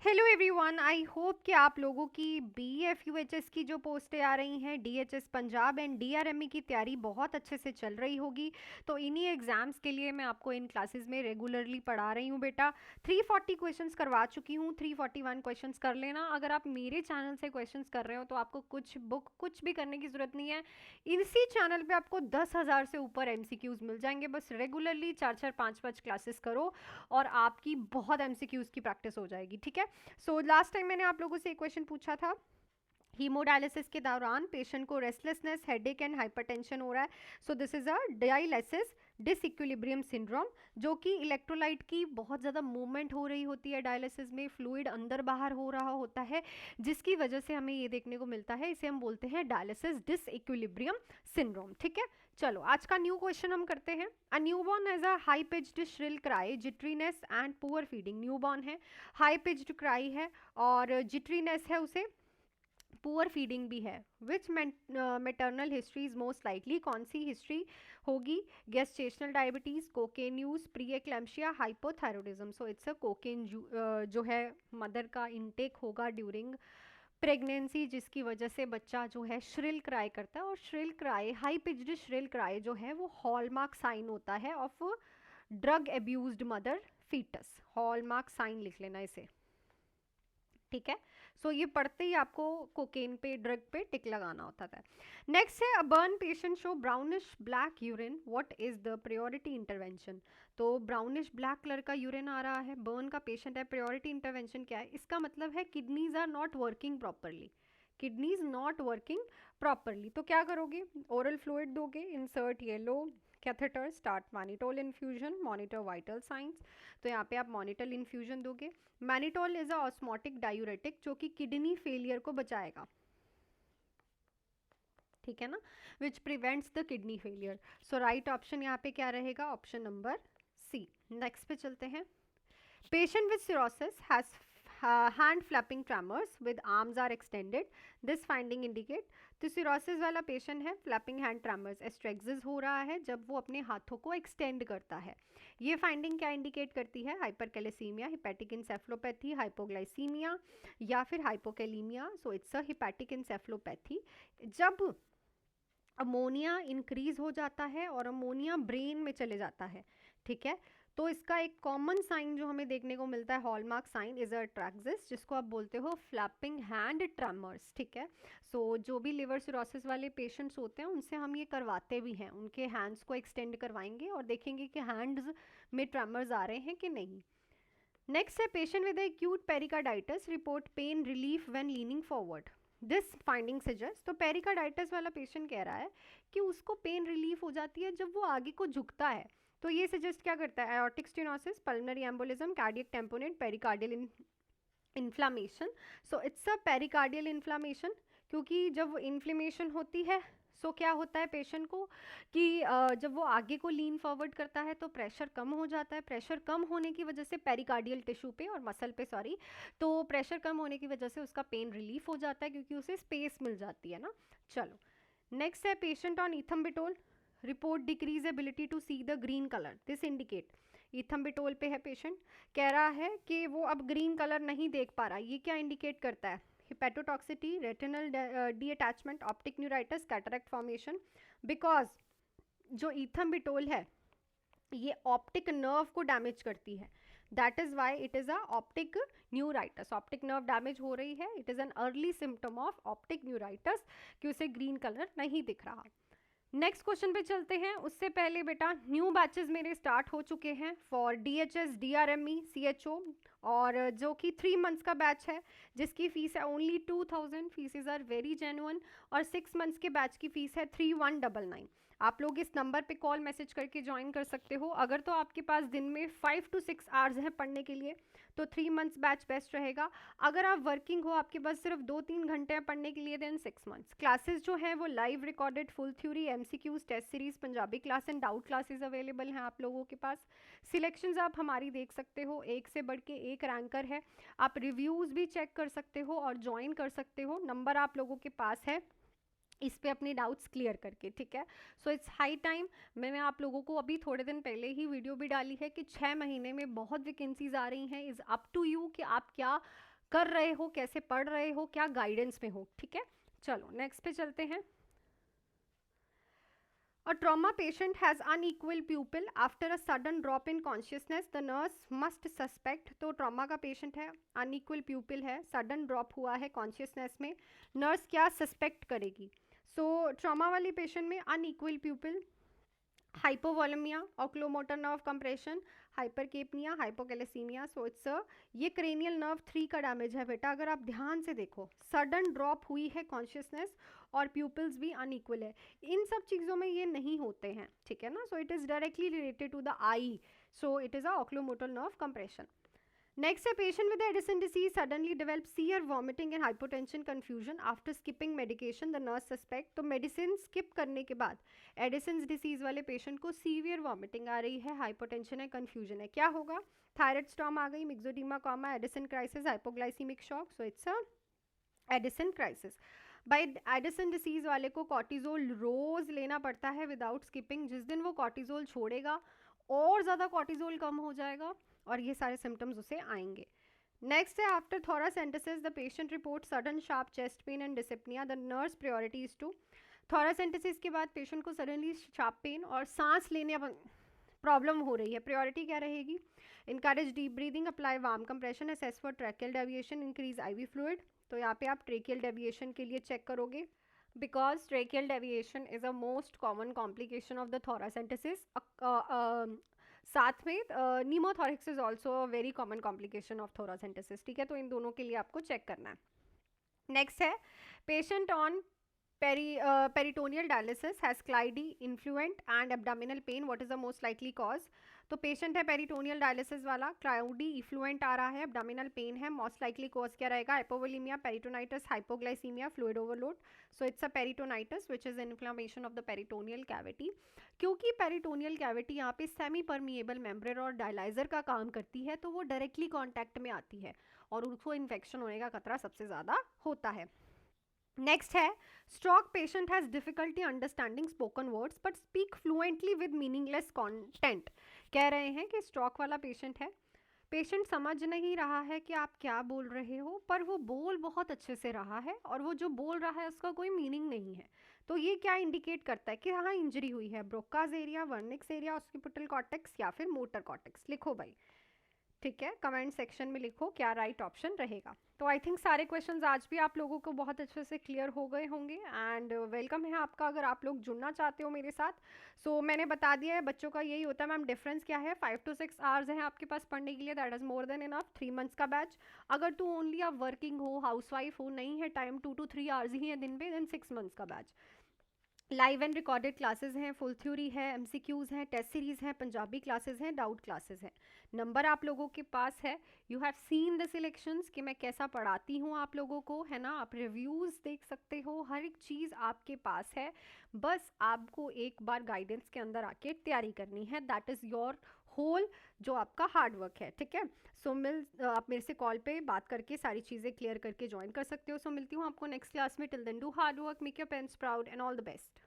Hello everyone, I hope कि आप लोगों की BF UHS की जो पोस्टें आ रही हैं, DHS पंजाब एंड DRME की तैयारी बहुत अच्छे से चल रही होगी। तो इन्हीं एग्जाम्स के लिए मैं आपको इन क्लासेस में रेगुलरली पढ़ा रही हूँ बेटा। 340 क्वेश्चंस करवा चुकी हूँ, 341 क्वेश्चंस कर लेना। अगर आप मेरे चैनल से क्वेश्चंस कर रहे हो तो आपको कुछ भी करने की ज़रूरत नहीं है। इसी चैनल पर आपको 10,000 से ऊपर MCQs मिल जाएंगे। बस रेगुलरली 4-4 5-5 क्लासेस करो और आपकी बहुत MCQs की प्रैक्टिस हो जाएगी। ठीक है। सो लास्ट टाइम मैंने आप लोगों से एक क्वेश्चन पूछा था, हीमोडायलिसिस के दौरान पेशेंट को रेस्टलेसनेस, हेडेक एंड हाइपरटेंशन हो रहा है। So this is a dialysis disequilibrium syndrome, जो कि इलेक्ट्रोलाइट की बहुत ज़्यादा मूवमेंट हो रही होती है डायलिसिस में, फ्लूइड अंदर बाहर हो रहा होता है, जिसकी वजह से हमें ये देखने को मिलता है। इसे हम बोलते हैं डायलिसिस डिसइक्विलिब्रियम सिंड्रोम। ठीक है, चलो आज का न्यू क्वेश्चन हम करते हैं। A newborn has a high pitched shrill cry, jitteriness and poor feeding. Newborn है, हाई पिच्ड क्राई है और जिट्रीनेस है, उसे पुअर फीडिंग भी है। Which maternal history is most likely, कौन सी हिस्ट्री होगी? Gestational diabetes, cocaine use, pre eclampsia, hypothyroidism. So it's a cocaine जो है मदर का इनटेक होगा ड्यूरिंग प्रेगनेंसी, जिसकी वजह से बच्चा जो है श्रिल क्राई करता है। और shrill cry, high pitched shrill cry जो है वो हॉलमार्क साइन होता है of drug abused mother fetus. Hallmark sign लिख लेना इसे। ठीक है, सो ये पढ़ते ही आपको कोकेन पे, ड्रग पे टिक लगाना होता था। नेक्स्ट है, a burn patient show brownish black urine, what is the priority intervention? तो ब्राउनिश ब्लैक कलर का यूरिन आ रहा है, बर्न का पेशेंट है, प्रायोरिटी इंटरवेंशन क्या है? इसका मतलब है kidneys are not working properly. Kidneys not working properly, तो क्या करोगे? ओरल फ्लूइड दोगे, insert yellow catheter, start mannitol infusion, monitor vital signs. तो यहाँ पे आप मॉनिटल इन्फ्यूजन दोगे। Mannitol is a osmotic diuretic, जो कि किडनी फेलियर को बचाएगा। ठीक है ना, which prevents the kidney failure. So right option यहाँ पे क्या रहेगा? Option number C. नेक्स्ट पे चलते हैं। Patient with cirrhosis has hand flapping tremors with arms are extended. This finding indicate, तो cirrhosis वाला पेशेंट है, फ्लैपिंग हैंड ट्रैमर्स, एस्ट्रेक्सिस हो रहा है जब वो अपने हाथों को एक्सटेंड करता है। ये फाइंडिंग क्या इंडिकेट करती है? हाइपरकैलेसीमिया, हिपैटिक इंसेफ्लोपैथी, हाइपोग्लाइसीमिया या फिर hypokalaemia. So it's a hepatic encephalopathy. जब अमोनिया इंक्रीज हो जाता है और अमोनिया ब्रेन में चले जाता है, ठीक है, तो इसका एक कॉमन साइन जो हमें देखने को मिलता है, हॉलमार्क साइन, इज अट्रैक्सिस, जिसको आप बोलते हो फ्लैपिंग हैंड ट्रेमर्स। ठीक है, सो जो भी लिवर सिरोसिस वाले पेशेंट्स होते हैं उनसे हम ये करवाते भी हैं, उनके हैंड्स को एक्सटेंड करवाएंगे और देखेंगे कि हैंड्स में ट्रेमर्स आ रहे हैं कि नहीं। नेक्स्ट है, patient with acute pericarditis report pain relief when leaning forward. This finding suggest, तो पेरिकार्डाइटिस वाला पेशेंट कह रहा है कि उसको पेन रिलीफ हो जाती है जब वो आगे को झुकता है। तो ये सजेस्ट क्या करता है? Aortic stenosis, pulmonary embolism, cardiac tamponade, pericardial inflammation. So it's a pericardial inflammation, क्योंकि जब इन्फ्लेमेशन होती है सो क्या होता है पेशेंट को कि जब वो आगे को लीन फॉरवर्ड करता है तो प्रेशर कम हो जाता है। प्रेशर कम होने की वजह से पेरिकार्डियल टिश्यू पे और मसल पे, सॉरी, तो प्रेशर कम होने की वजह से उसका पेन रिलीफ हो जाता है क्योंकि उसे स्पेस मिल जाती है ना। चलो, नेक्स्ट है, patient on ethambutol report decrease ability to see the green colour. This indicate, ethambutol पे है पेशेंट, कह रहा है कि वो अब ग्रीन कलर नहीं देख पा रहा। ये क्या इंडिकेट करता है? Hepatotoxicity, retinal detachment, optic neuritis, cataract formation. Because जो इथम्बिटोल है ये ऑप्टिक नर्व को डैमेज करती है, that is why it is a optic neuritis. Optic nerve damage हो रही है, it is an early symptom of optic neuritis कि उसे ग्रीन कलर नहीं दिख रहा। नेक्स्ट क्वेश्चन पे चलते हैं। उससे पहले बेटा, न्यू बैचेस मेरे स्टार्ट हो चुके हैं फॉर DHS, DRME, CHO, और जो कि 3 मंथ्स का बैच है जिसकी फीस है only 2000, fees are very genuine. और 6 मंथ्स के बैच की फीस है 3199। आप लोग इस नंबर पे कॉल मैसेज करके ज्वाइन कर सकते हो। अगर तो आपके पास दिन में 5 to 6 आवर्स हैं पढ़ने के लिए तो 3 मंथ्स बैच बेस्ट रहेगा। अगर आप वर्किंग हो, आपके पास सिर्फ 2-3 घंटे हैं पढ़ने के लिए, देन 6 मंथ्स। क्लासेस जो है वो live recorded, full theory, MCQs, test series, Punjabi class and doubt classes available हैं आप लोगों के पास। सिलेक्शंस आप हमारी देख सकते हो, एक से बढ़ के एक रैंकर है। आप रिव्यूज़ भी चेक कर सकते हो और ज्वाइन कर सकते हो। नंबर आप लोगों के पास है, इस पे अपने डाउट्स क्लियर करके। ठीक है, सो इट्स हाई टाइम। मैंने आप लोगों को अभी थोड़े दिन पहले ही वीडियो भी डाली है कि 6 महीने में बहुत वैकेंसीज आ रही हैं। इज़ अप टू यू कि आप क्या कर रहे हो, कैसे पढ़ रहे हो, क्या गाइडेंस में हो, ठीक है। चलो नेक्स्ट पे चलते हैं। A trauma patient has unequal pupil after a sudden drop in consciousness. The nurse must suspect. तो trauma का patient है, unequal pupil है, sudden drop हुआ है consciousness में, nurse क्या suspect करेगी? So trauma वाली patient में unequal pupil, hypovolaemia, oculomotor nerve compression, hypercapnia, hypocalcaemia. So it's ये क्रेनियल नर्व 3 का डैमेज है बेटा। अगर आप ध्यान से देखो, सडन ड्रॉप हुई है कॉन्शियसनेस और प्यूपिल्स भी अनइक्वल है, इन सब चीज़ों में ये नहीं होते हैं, ठीक है ना। So it is directly related to the eye, so it is a oculomotor nerve compression. Next, a patient with Addison disease suddenly develops severe vomiting and hypotension confusion after skipping medication. The nurse suspect. तो medicine skip करने के बाद Edison disease वाले patient को severe vomiting आ रही है, hypotension है, confusion है, क्या होगा? थायराइड स्टॉर्म आ गई, myxoedema coma, Addison crisis, hypoglycaemic shock. So it's a Addison crisis. By Addison disease वाले को कॉर्टिजोल रोज लेना पड़ता है विदाउट स्किपिंग। जिस दिन वो कॉर्टिजोल छोड़ेगा और ज़्यादा कॉर्टिजोल कम हो जाएगा और ये सारे सिम्टम्स उसे आएंगे। नेक्स्ट है, after thoracentesis the patient report sudden sharp chest pain and dyspnoea. The nurse priority is to, thoracentesis के बाद पेशेंट को सडनली शार्प पेन और सांस लेने प्रॉब्लम हो रही है, प्रायोरिटी क्या रहेगी? Encourage deep breathing, apply warm compression, assess for tracheal deviation, increase IV fluid. तो यहाँ पे आप ट्रेकियल डेविएशन के लिए चेक करोगे, because tracheal deviation is a most common complication of the thoracentesis. साथ में pneumothorax is also a very common complication of thoracentesis, ठीक है। तो इन दोनों के लिए आपको चेक करना है। नेक्स्ट है, patient on peritoneal dialysis has clydy, influent and abdominal pain. What is the most likely cause? तो पेशेंट है पेरिटोनियल डायलिसिस वाला, क्लाउडी इफ्लुएंट आ रहा है, एब्डोमिनल पेन है, मोस्ट लाइकली कॉज क्या रहेगा? Hypovolaemia, peritonitis, hypoglycaemia, fluid overload. So it's a peritonitis which is inflammation of the peritoneal cavity. क्योंकि पेरिटोनियल कैविटी यहाँ पे सेमी परमिएबल मेम्ब्रेन और डायलाइजर का काम करती है, तो वो डायरेक्टली कॉन्टैक्ट में आती है और उसको इन्फेक्शन होने का खतरा सबसे ज़्यादा होता है। नेक्स्ट है, stroke patient has difficulty understanding spoken words but speak fluently with meaningless content. कह रहे हैं कि स्ट्रोक वाला पेशेंट है, पेशेंट समझ नहीं रहा है कि आप क्या बोल रहे हो, पर वो बोल बहुत अच्छे से रहा है और वो जो बोल रहा है उसका कोई मीनिंग नहीं है। तो ये क्या इंडिकेट करता है कि हाँ इंजरी हुई है? Broca's area, Wernicke's area, occipital cortex या फिर मोटर कॉर्टेक्स? लिखो भाई, ठीक है, कमेंट सेक्शन में लिखो क्या राइट ऑप्शन रहेगा। तो आई थिंक सारे क्वेश्चंस आज भी आप लोगों को बहुत अच्छे से क्लियर हो गए होंगे एंड वेलकम है आपका अगर आप लोग जुड़ना चाहते हो मेरे साथ। सो मैंने बता दिया है, बच्चों का यही होता है मैम, डिफरेंस क्या है? 5 to 6 आवर्स हैं आपके पास पढ़ने के लिए, that is more than enough. 3 months का बैच। अगर तू ओनली आप वर्किंग हो, हाउसवाइफ हो, नहीं है टाइम, 2 to 3 आवर्स ही है दिन पे, देन 6 मंथ्स का batch. Live and recorded classes हैं, फुल थ्योरी है, एमसीक्यूज हैं, टेस्ट सीरीज हैं, पंजाबी क्लासेस हैं, डाउट क्लासेस हैं। नंबर आप लोगों के पास है, you have seen the selections कि मैं कैसा पढ़ाती हूँ आप लोगों को, है ना। आप रिव्यूज़ देख सकते हो, हर एक चीज़ आपके पास है, बस आपको एक बार गाइडेंस के अंदर आके तैयारी करनी है। दैट इज़ योर होल जो आपका हार्ड वर्क है, ठीक है। सो आप मेरे से कॉल पे बात करके सारी चीज़ें क्लियर करके ज्वाइन कर सकते हो। सो मिलती हूँ आपको नेक्स्ट क्लास में। Till then do hard work, make your parents proud and all the best.